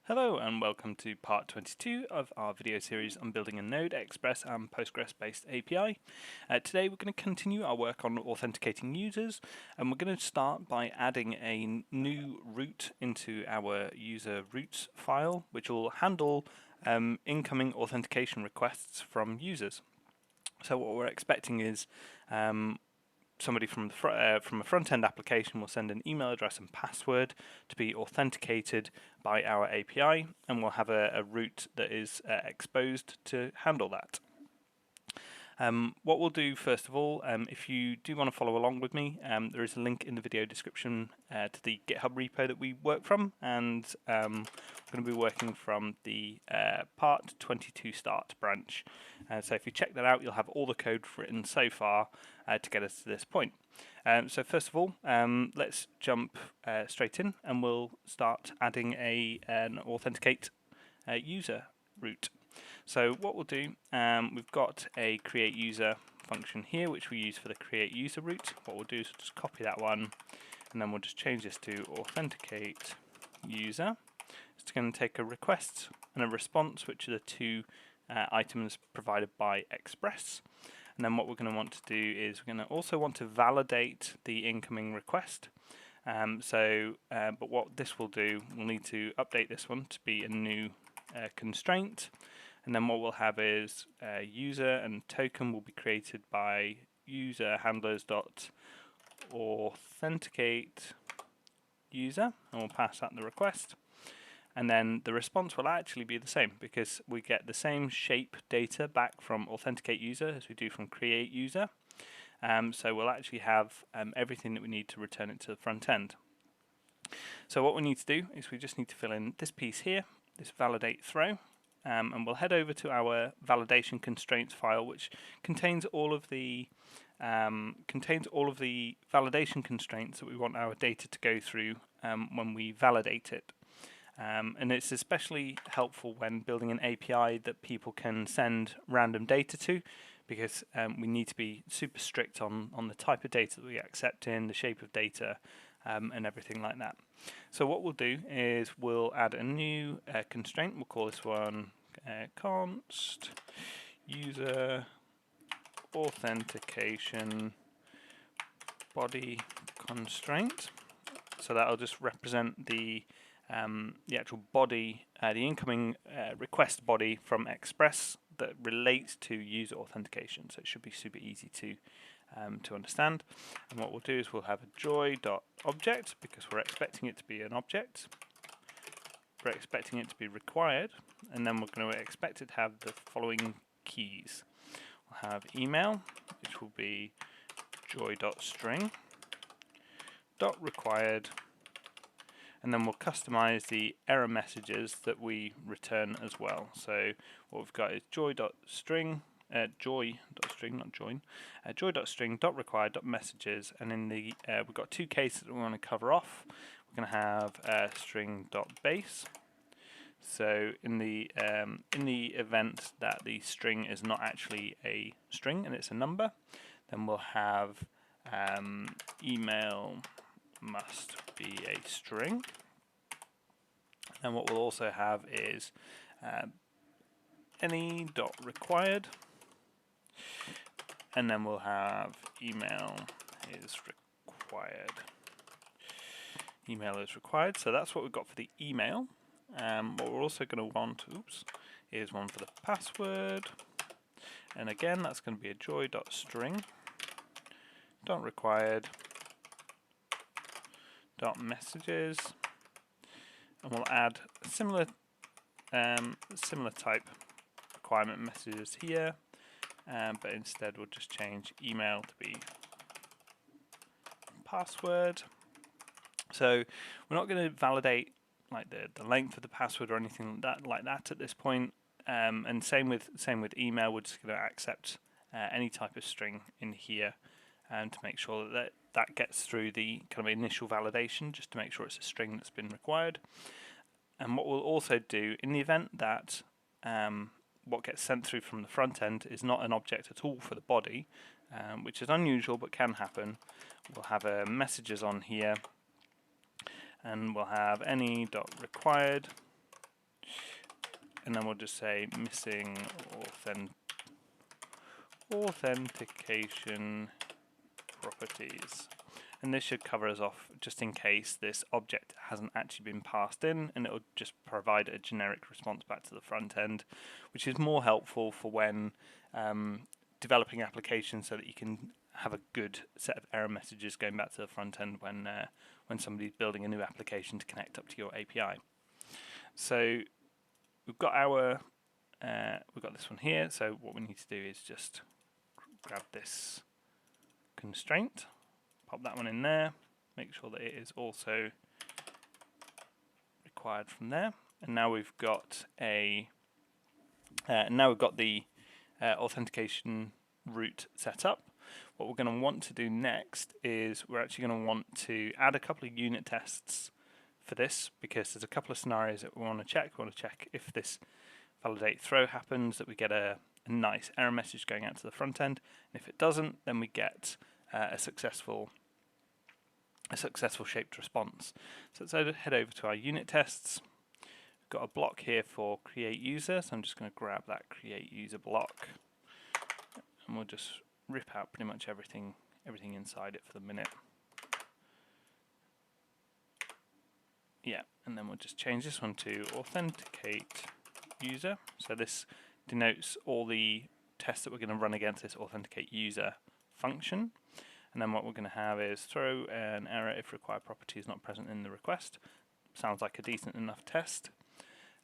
Hello and welcome to part 22 of our video series on building a Node, Express and Postgres based API. Today we're going to continue our work on authenticating users, and we're going to start by adding a new route into our user routes file which will handle incoming authentication requests from users. So what we're expecting is somebody from a front-end application will send an email address and password to be authenticated by our API, and we'll have a route that is exposed to handle that. What we'll do first of all, if you do want to follow along with me, there is a link in the video description to the GitHub repo that we work from, and we're going to be working from the part 22 start branch. So if you check that out, you'll have all the code written so far to get us to this point. So first of all, let's jump straight in, and we'll start adding an authenticate user route. So what we'll do, we've got a create user function here which we use for the create user route. What we'll do is just copy that one, and then we'll just change this to authenticate user. It's going to take a request and a response, which are the two items provided by Express. And then what we're going to want to do is we're going to also want to validate the incoming request. But what this will do, we'll need to update this one to be a new constraint. And then what we'll have is user and token will be created by user handlers dot authenticate user, and we'll pass that the request. And then the response will actually be the same, because we get the same shape data back from authenticate user as we do from create user. So we'll actually have everything that we need to return it to the front end. So what we need to do is we just need to fill in this piece here, this validate throw. And we'll head over to our validation constraints file, which contains all of the validation constraints that we want our data to go through when we validate it. And it's especially helpful when building an API that people can send random data to, because we need to be super strict on the type of data that we accept in, the shape of data, and everything like that. So what we'll do is we'll add a new constraint. We'll call this one const user authentication body constraint. So that'll just represent the actual body, the incoming request body from Express that relates to user authentication. So it should be super easy to understand. And what we'll do is we'll have a joy.object, because we're expecting it to be an object. We're expecting it to be required, and then we're going to expect it to have the following keys. We'll have email, which will be joy.string, .required, and then we'll customize the error messages that we return as well. So what we've got is joy.string, joy.string, not join, joy.string.required.messages, and in the we've got two cases that we want to cover off. We're going to have string.base. So in the event that the string is not actually a string and it's a number, then we'll have email must be a string. And what we'll also have is any.required, and then we'll have email is required. Email is required, so that's what we've got for the email. What we're also going to want, is one for the password, and again that's going to be a joy.string, .required, .messages, and we'll add similar type requirement messages here, but instead we'll just change email to be password. So we're not going to validate like the length of the password or anything like that at this point. And same with email. We're just going to accept any type of string in here, to make sure that gets through the kind of initial validation, just to make sure it's a string that's been required. And what we'll also do in the event that what gets sent through from the front end is not an object at all for the body, which is unusual but can happen, we'll have a messages on here, and we'll have any.required and then we'll just say missing authentication properties. And this should cover us off just in case this object hasn't actually been passed in, and it'll just provide a generic response back to the front end, which is more helpful for when developing applications, so that you can have a good set of error messages going back to the front end when somebody's building a new application to connect up to your API. So we've got this one here. So what we need to do is just grab this constraint, pop that one in there, make sure that it is also required from there, and now we've got the authentication route set up. What we're going to want to do next is we're actually going to want to add a couple of unit tests for this, because there's a couple of scenarios that we want to check. We want to check if this validate throw happens, that we get a nice error message going out to the front end, and if it doesn't, then we get a successful shaped response. So let's head over to our unit tests. We've got a block here for create user, so I'm just going to grab that create user block, and we'll just rip out pretty much everything inside it for the minute. Yeah, and then we'll just change this one to authenticate user. So this denotes all the tests that we're going to run against this authenticate user function. And then what we're going to have is throw an error if required property is not present in the request. Sounds like a decent enough test.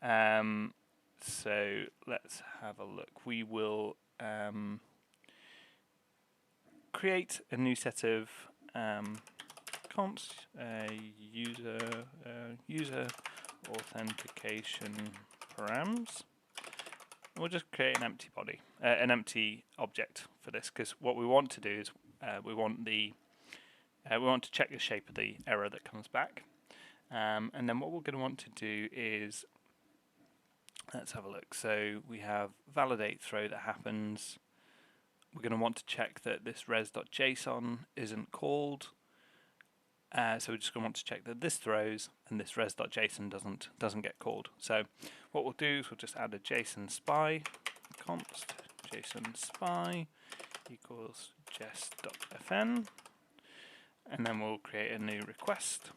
So let's have a look. We will create a new set of const user authentication params. We'll just create an empty body, an empty object for this, because what we want to do is we want to check the shape of the error that comes back, and then what we're going to want to do is, let's have a look. So we have validate throw that happens. We're going to want to check that this res.json isn't called. So we're just going to want to check that this throws and this res.json doesn't get called. So what we'll do is we'll just add a JSON spy, const JSON spy equals jest.fn, and then we'll create a new request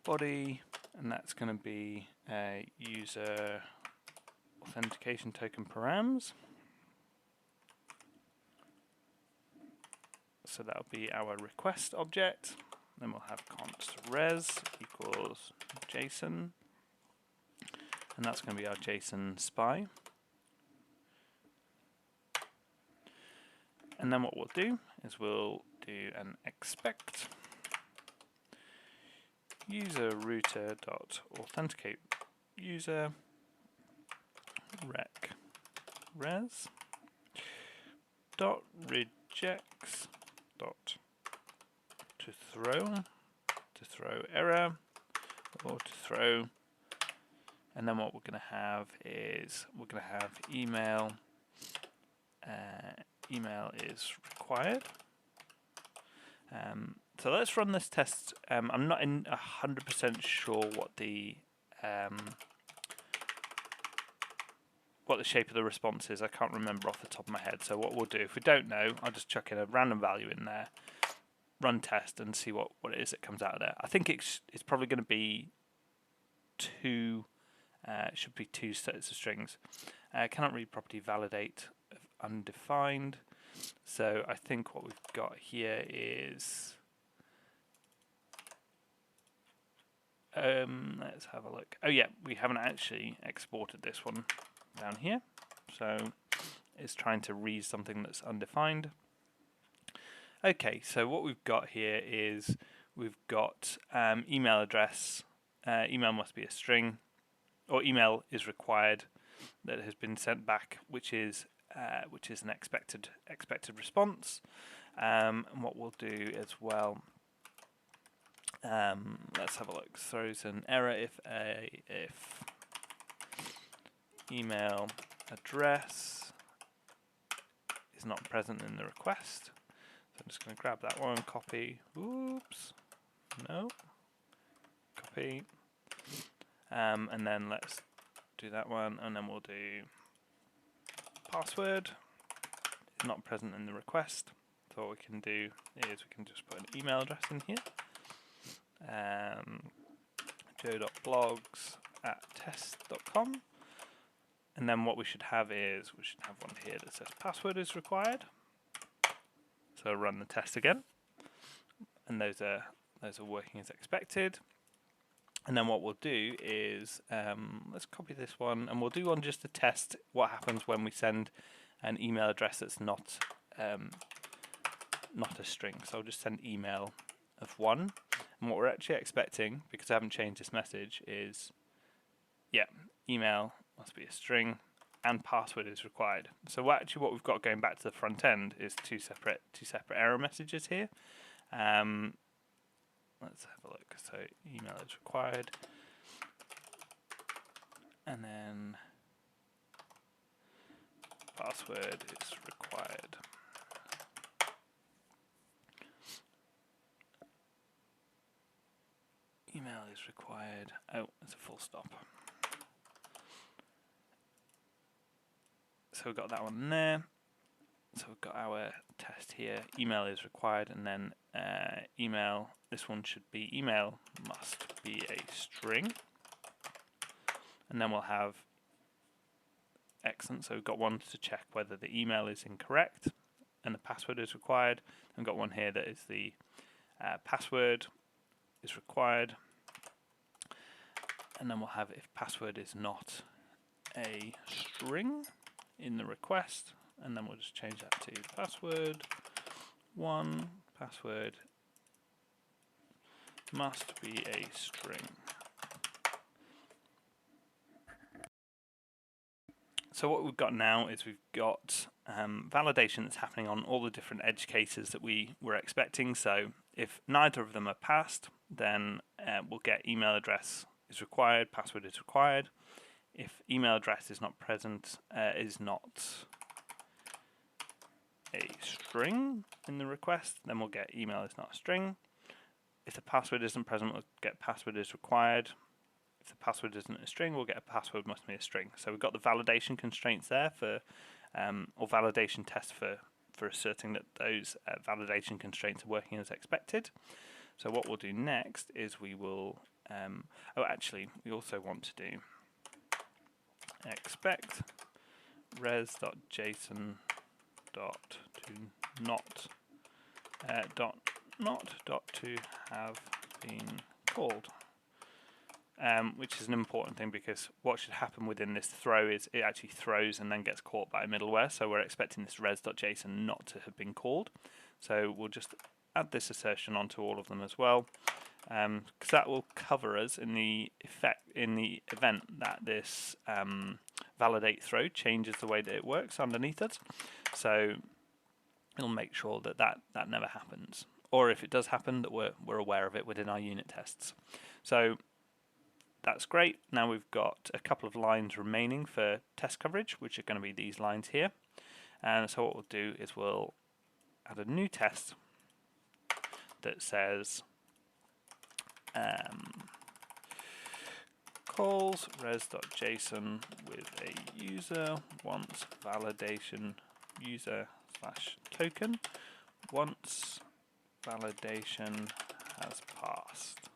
body, and that's going to be a user authentication token params. So that'll be our request object. Then we'll have const res equals JSON, and that's going to be our JSON spy. And then what we'll do is we'll do an expect user router dot authenticate user rec res dot rejects dot to throw error or to throw, and then what we're going to have is we're going to have email is required. So let's run this test. I'm not 100% sure what the shape of the response is. I can't remember off the top of my head. So what we'll do, if we don't know, I'll just chuck in a random value in there, run test, and see what it is that comes out of there. I think it's probably going to be should be two sets of strings. Cannot read property validate of undefined. So I think what we've got here is let's have a look. Oh yeah, we haven't actually exported this one down here, so it's trying to read something that's undefined. Okay, so what we've got here is we've got email address. Email must be a string, or email is required that has been sent back, which is an expected response. And what we'll do as well, let's have a look. Throws an error if email address is not present in the request. So I'm just going to grab that one, copy. Oops, no, copy. and then let's do that one, and then we'll do password not present in the request. So what we can do is we can just put an email address in here, joe.blogs@test.com, and then what we should have is we should have one here that says password is required. So run the test again, and those are working as expected. And then what we'll do is let's copy this one, and we'll do one just to test what happens when we send an email address that's not a string. So I'll just send email of 1, and what we're actually expecting, because I haven't changed this message, is email must be a string and password is required. So what we've got going back to the front end is two separate error messages here. Let's have a look. So email is required, and then password is required. Email is required. Oh, it's a full stop. So we've got that one there. So we've got our test here. Email is required, and then email. This one should be email must be a string, and then we'll have excellent. So we've got one to check whether the email is incorrect, and the password is required. And we've got one here that is the password is required, and then we'll have if password is not a string in the request, and then we'll just change that to password 1, password must be a string. So what we've got now is we've got validation that's happening on all the different edge cases that we were expecting. So if neither of them are passed, then we'll get email address is required, password is required. If email address is not present, is not a string in the request, then we'll get email is not a string. If the password isn't present, we'll get password is required. If the password isn't a string, we'll get a password must be a string. So we've got the validation constraints there for, or validation tests for asserting that those validation constraints are working as expected. So what we'll do next is we will, we also want to do expect res.json dot to have been called, which is an important thing, because what should happen within this throw is it actually throws and then gets caught by a middleware. So we're expecting this res.json not to have been called. So we'll just add this assertion onto all of them as well, because that will cover us in the event that this validate throw changes the way that it works underneath it. So it'll make sure that that never happens, or if it does happen, that we're aware of it within our unit tests. So that's great. Now we've got a couple of lines remaining for test coverage, which are going to be these lines here. And so what we'll do is we'll add a new test that says calls res.json with a user once validation user/token once validation has passed.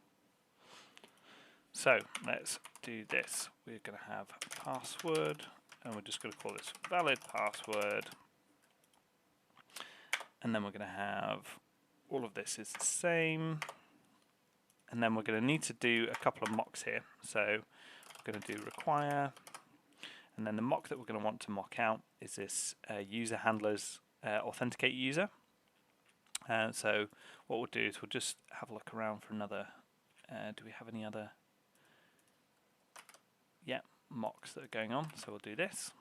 So let's do this. We're going to have password, and we're just going to call this valid password, and then we're going to have all of this is the same, and then we're going to need to do a couple of mocks here. So we're going to do require, and then the mock that we're going to want to mock out is this user handlers authenticate user. So what we'll do is we'll just have a look around for another. Do we have any other? Yeah, mocks that are going on. So we'll do this.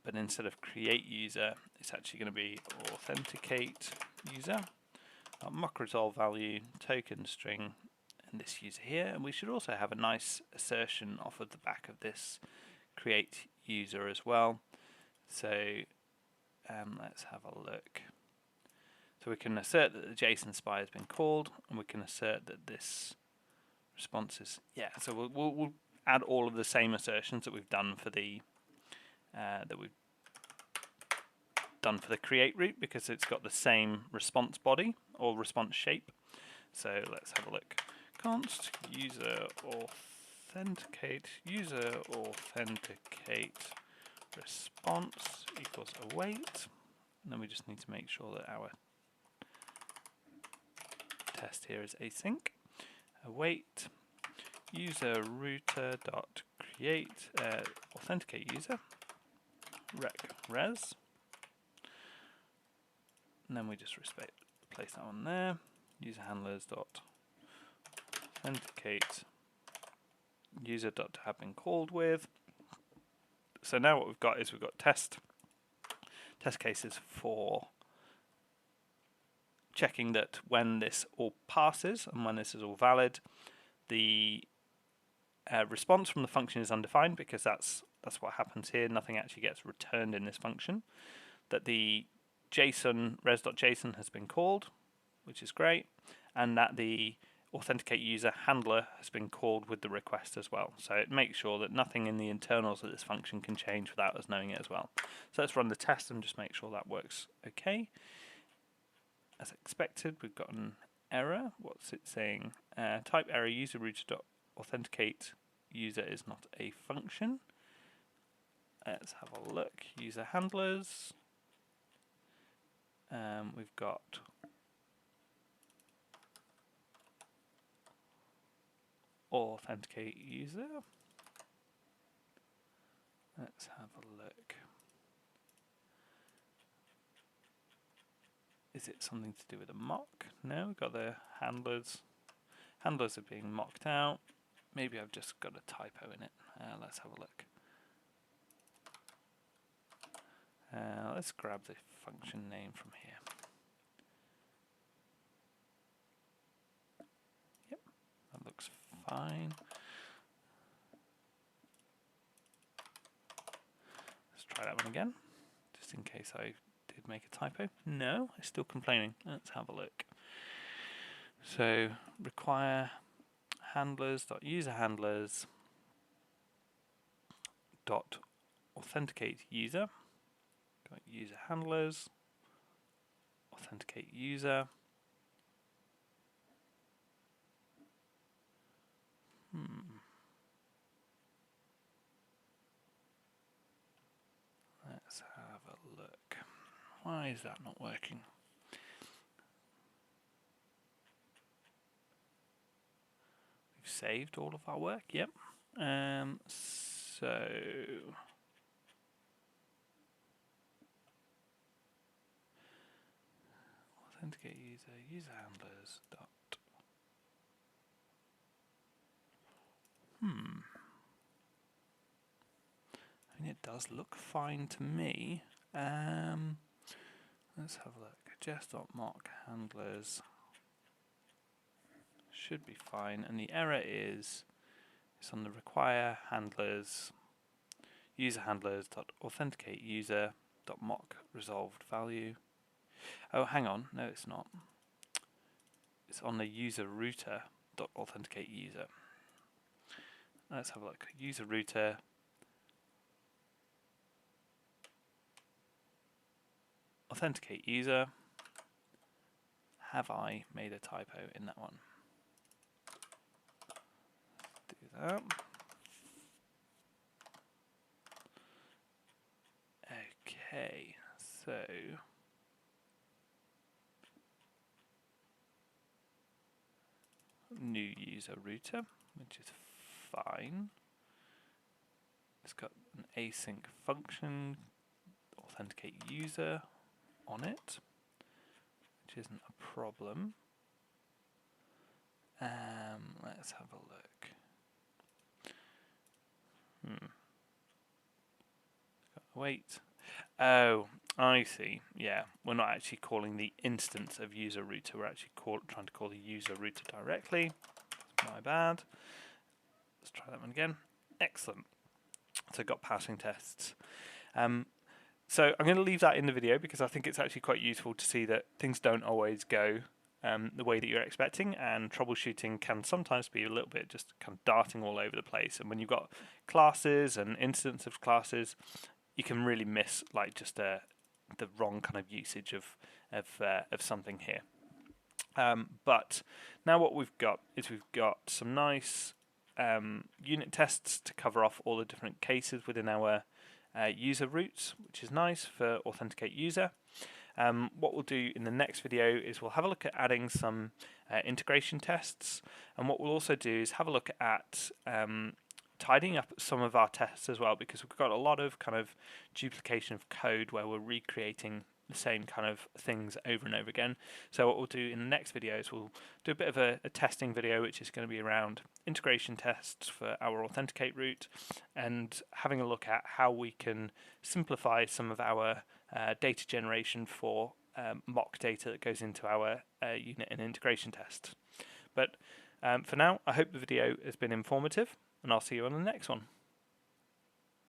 But instead of create user, it's actually going to be authenticate user. Our mock resolve value, token string, and this user here. And we should also have a nice assertion off of the back of this create user as well. So let's have a look. So So we can assert that the JSON spy has been called, and we can assert that this response is, yeah, so we'll add all of the same assertions that we've done for the create route, because it's got the same response body or response shape. So let's have a look. Const user authenticate response equals await, and then we just need to make sure that our test here is async. Await user router dot create authenticate user rec res, and then we just place that one there. User handlers dot authenticate user dot have been called with. So now what we've got is we've got test cases for checking that when this all passes and when this is all valid, the response from the function is undefined, because that's what happens here. Nothing actually gets returned in this function. That the JSON res.json has been called, which is great, and that the authenticate user handler has been called with the request as well. So it makes sure that nothing in the internals of this function can change without us knowing it as well. So let's run the test and just make sure that works okay. As expected, we've got an error. What's it saying? Type error user router.authenticate user is not a function. Let's have a look. User handlers. We've got authenticate user. Let's have a look. Is it something to do with a mock? No, we've got the handlers. Handlers are being mocked out. Maybe I've just got a typo in it. Let's have a look. Let's grab the function name from here. Yep, that looks fine. Let's try that one again, just in case I did make a typo. No, it's still complaining. Let's have a look. So require handlers.user handlers dot authenticate user. Got user handlers, authenticate user. Let's have a look. Why is that not working? We've saved all of our work, yep. So authenticate user handlers dot. I mean, it does look fine to me. Let's have a look. Jest.mock handlers should be fine, and the error is it's on the require handlers user handlers dot authenticate user dot mock resolved value. Oh, hang on, no, it's not. It's on the user router dot authenticate user. Let's have a look. User router authenticate user. Have I made a typo in that one? Do that. Okay, so new user router, which is fine. It's got an async function, authenticate user on it, which isn't a problem. Let's have a look. Wait. Oh, I see. Yeah, we're not actually calling the instance of user router. We're actually trying to call the user router directly. That's my bad. Let's try that one again. Excellent. So got passing tests. So I'm going to leave that in the video because I think it's actually quite useful to see that things don't always go the way that you're expecting, and troubleshooting can sometimes be a little bit just kind of darting all over the place. And when you've got classes and instances of classes, you can really miss like just the wrong kind of usage of something here. But now what we've got is we've got some nice unit tests to cover off all the different cases within our user routes, which is nice for authenticate user. What we'll do in the next video is we'll have a look at adding some integration tests, and what we'll also do is have a look at tidying up some of our tests as well, because we've got a lot of kind of duplication of code where we're recreating the same kind of things over and over again. So what we'll do in the next video is we'll do a bit of a testing video, which is going to be around integration tests for our Authenticate route, and having a look at how we can simplify some of our data generation for mock data that goes into our unit and integration test. But for now, I hope the video has been informative, and I'll see you on the next one.